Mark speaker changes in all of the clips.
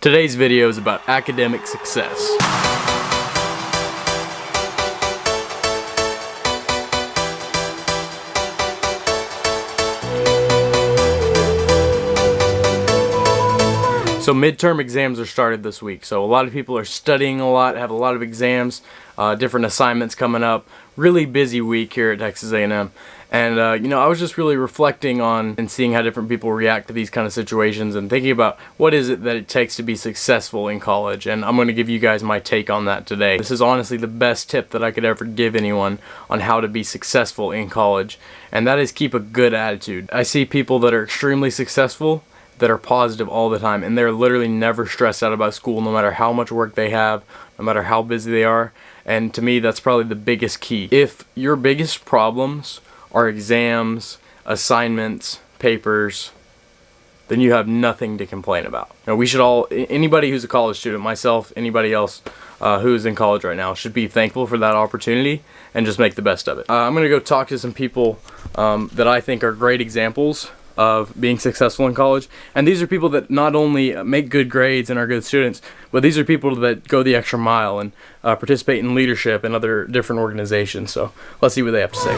Speaker 1: Today's video is about academic success. So midterm exams are started this week, so a lot of people are studying a lot, have a lot of exams, different assignments coming up. Really busy week here at Texas A&M. And I was just really reflecting on and seeing how different people react to these kind of situations and thinking about what is it that it takes to be successful in college. And I'm going to give you guys my take on that today. This is honestly the best tip that I could ever give anyone on how to be successful in college, and that is keep a good attitude. I see people that are extremely successful that are positive all the time, and they're literally never stressed out about school, no matter how much work they have, no matter how busy they are. And to me, that's probably the biggest key. If your biggest problems are exams, assignments, papers, then you have nothing to complain about. Now, we should all, anybody who's a college student, myself, anybody else who's in college right now, should be thankful for that opportunity and just make the best of it. I'm going to go talk to some people that I think are great examples of being successful in college, and these are people that not only make good grades and are good students, but these are people that go the extra mile and participate in leadership and other different organizations. So let's see what they have to say.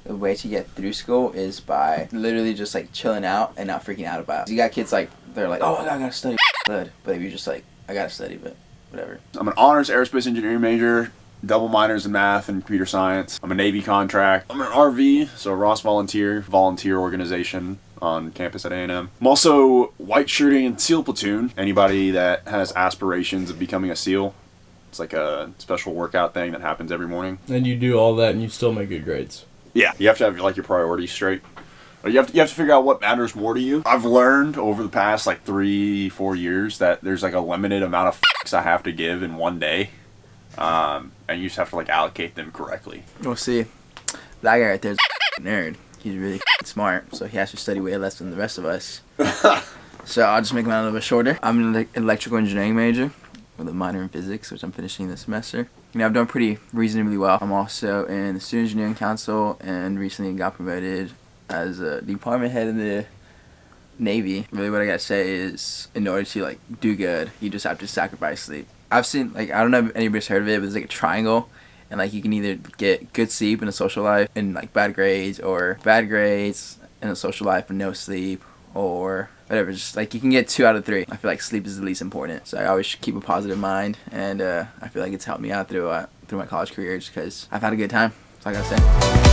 Speaker 2: The way to get through school is by literally just like chilling out and not freaking out about it. You got kids like, they're like, oh, I gotta study, but if you're just like, I gotta study, but whatever.
Speaker 3: I'm an honors aerospace engineering major, double minors in math and computer science. I'm a Navy contract. I'm an RV, so Ross volunteer organization on campus at A&M. I'm also white shirting and SEAL platoon. Anybody that has aspirations of becoming a SEAL, it's like a special workout thing that happens every morning.
Speaker 1: And you do all that and you still make good grades.
Speaker 3: Yeah, you have to have like your priorities straight. You have to figure out what matters more to you. I've learned over the past like 3-4 years that there's like a limited amount of f***s I have to give in one day, and you just have to like allocate them correctly.
Speaker 2: Well, see, that guy right there is a nerd. He's really smart, so he has to study way less than the rest of us. So I'll just make mine a little bit shorter. I'm an electrical engineering major with a minor in physics, which I'm finishing this semester. I've done pretty reasonably well. I'm also in the Student Engineering Council and recently got promoted as a department head in the Navy. Really what I gotta say is, in order to like do good, you just have to sacrifice sleep. I've seen, like, I don't know if anybody's heard of it, but it's like a triangle, and like you can either get good sleep in a social life and like bad grades, or bad grades in a social life and no sleep, or whatever. Just like you can get 2 out of 3. I feel like sleep is the least important, so I always keep a positive mind, and I feel like it's helped me out through my college career just because I've had a good time. That's all I gotta say.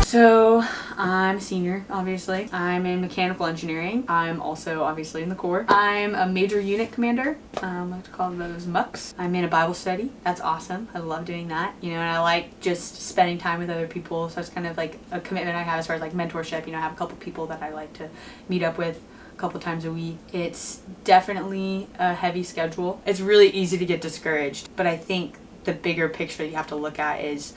Speaker 4: So, I'm a senior, obviously. I'm in mechanical engineering. I'm also obviously in the Corps. I'm a major unit commander. I like to call those MUCs. I'm in a Bible study. That's awesome. I love doing that. And I like just spending time with other people. So it's kind of like a commitment I have as far as like mentorship. I have a couple people that I like to meet up with a couple times a week. It's definitely a heavy schedule. It's really easy to get discouraged, but I think the bigger picture you have to look at is,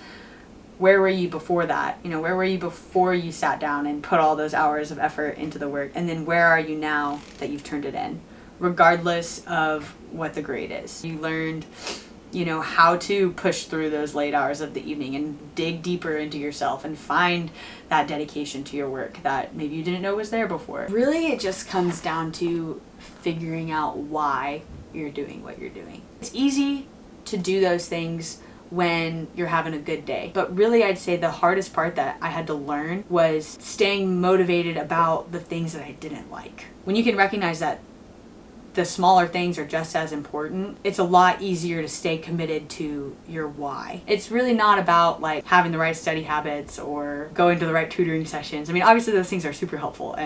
Speaker 4: where were you before that? Where were you before you sat down and put all those hours of effort into the work? And then where are you now that you've turned it in? Regardless of what the grade is. You learned, how to push through those late hours of the evening and dig deeper into yourself and find that dedication to your work that maybe you didn't know was there before. Really, it just comes down to figuring out why you're doing what you're doing. It's easy to do those things when you're having a good day. But really, I'd say the hardest part that I had to learn was staying motivated about the things that I didn't like. When you can recognize that the smaller things are just as important, it's a lot easier to stay committed to your why. It's really not about like having the right study habits or going to the right tutoring sessions. Obviously those things are super helpful,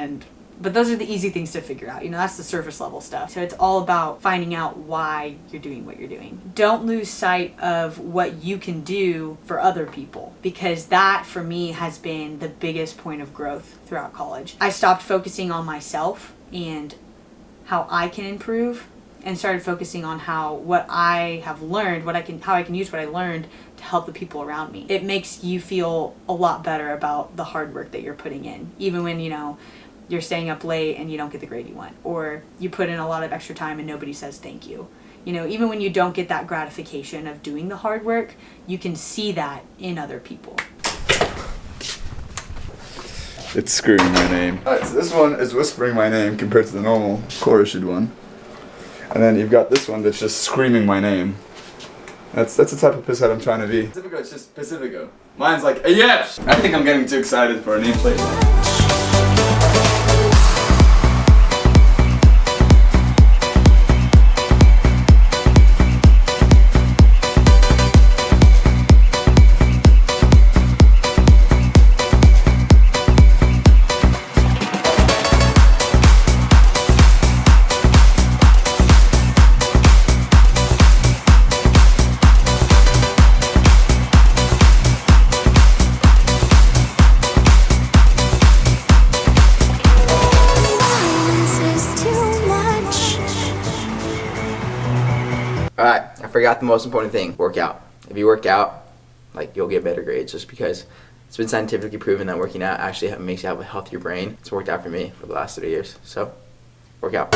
Speaker 4: but those are the easy things to figure out. That's the surface level stuff. So it's all about finding out why you're doing what you're doing. Don't lose sight of what you can do for other people, because that for me has been the biggest point of growth throughout college. I stopped focusing on myself and how I can improve, and started focusing on what I have learned, how I can use what I learned to help the people around me. It makes you feel a lot better about the hard work that you're putting in, even when you're staying up late and you don't get the grade you want, or you put in a lot of extra time and nobody says thank you. You know, even when you don't get that gratification of doing the hard work, you can see that in other people.
Speaker 5: It's screaming my name. Alright, so this one is whispering my name compared to the normal core-issued one. And then you've got this one that's just screaming my name. That's the type of pisshead I'm trying to be. Pacifico, it's just Pacifico. Mine's like, yes! I think I'm getting too excited for a nameplate.
Speaker 2: Alright, I forgot the most important thing, work out. If you work out, like, you'll get better grades just because it's been scientifically proven that working out actually makes you have a healthier brain. It's worked out for me for the last 3 years, so work out.